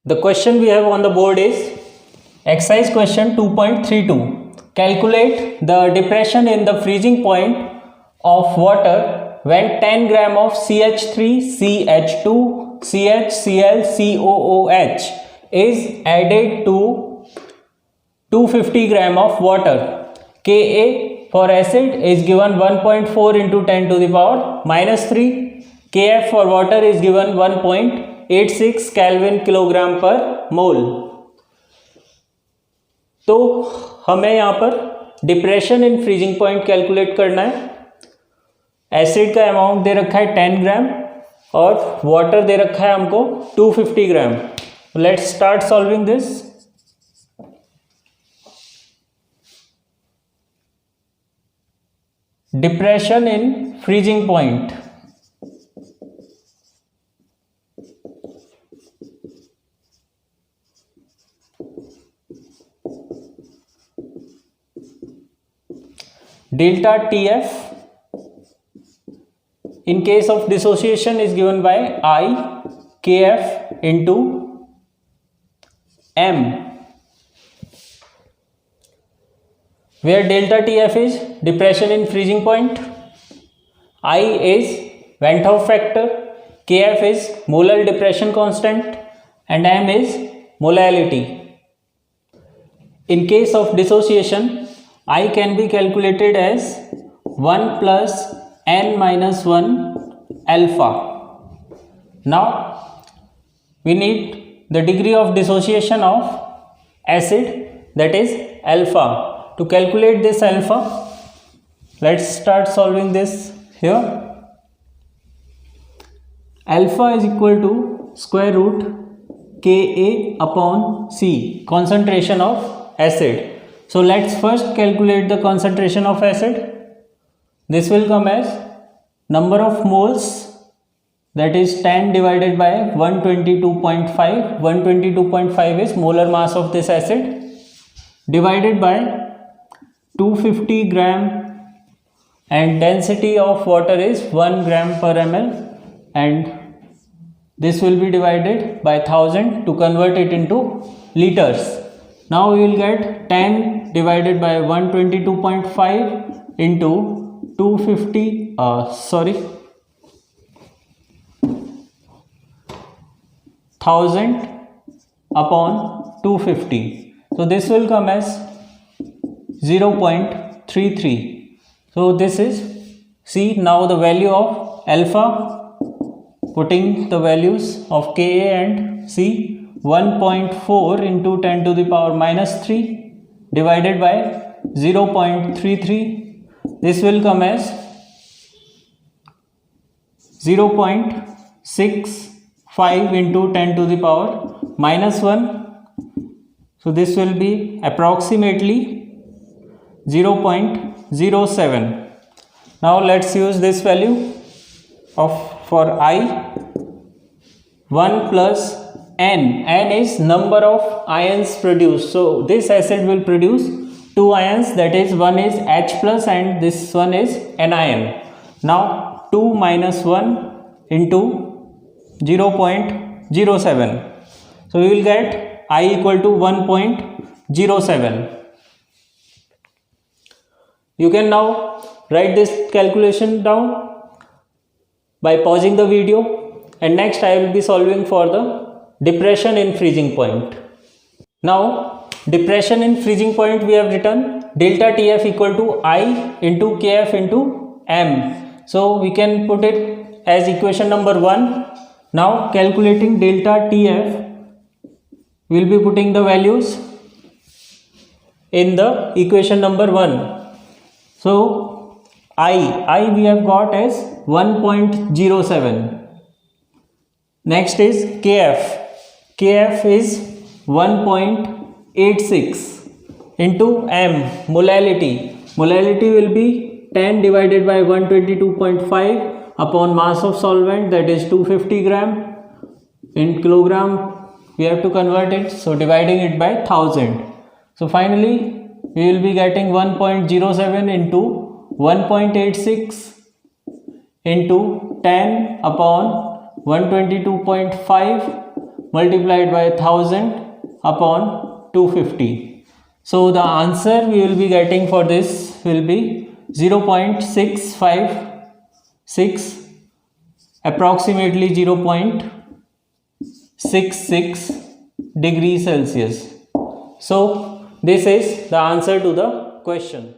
The question we have on the board is exercise question 2.32. Calculate the depression in the freezing point of water when 10 gram of CH3CH2 CHClCOOH is added to 250 gram of water. Ka for acid is given 1.4 into 10 to the power minus 3. Kf for water is given 1.86 Kelvin kilogram पर मोल. तो हमें यहाँ पर depression in freezing point calculate करना है. Acid का amount दे रखा है 10 ग्राम और वाटर दे रखा है हमको 250 gram. Let's start solving this. Depression in freezing point. Delta TF in case of dissociation is given by I Kf into M, where delta TF is depression in freezing point, I is Van 't Hoff factor, Kf is molar depression constant and M is molality. In case of dissociation, I can be calculated as 1 plus n minus 1 alpha. Now we need the degree of dissociation of acid, that is alpha. To calculate this alpha, let's start solving this here. Alpha is equal to square root Ka upon C, concentration of acid. So let's first calculate the concentration of acid. This will come as number of moles, that is 10 divided by 122.5. 122.5 is molar mass of this acid, divided by 250 gram, and density of water is 1 gram per ml, and this will be divided by 1000 to convert it into liters. Now we will get 10 divided by 122.5 into 1000 upon 250. So this will come as 0.33. So this is, see now the value of alpha, putting the values of Ka and C, 1.4 into 10 to the power minus 3 divided by 0.33. This will come as 0.65 into 10 to the power minus 1. So this will be approximately 0.07. Now let's use this value of for I. 1 plus N is number of ions produced. So this acid will produce 2 ions, that is one is H plus and this one is anion. Now 2 minus 1 into 0.07. So we will get I equal to 1.07. You can now write this calculation down by pausing the video, and next I will be solving for the depression in freezing point. Now depression in freezing point, we have written delta TF equal to I into Kf into M. So we can put it as equation number 1. Now calculating delta TF, we will be putting the values in the equation number 1. So I we have got as 1.07. Next is Kf. Kf is 1.86 into M, molality. Molality will be 10 divided by 122.5 upon mass of solvent, that is 250 gram. In kilogram we have to convert it, so dividing it by 1000. So finally we will be getting 1.07 into 1.86 into 10 upon 122.5 multiplied by 1000 upon 250. So the answer we will be getting for this will be 0.656, approximately 0.66 degrees Celsius. So this is the answer to the question.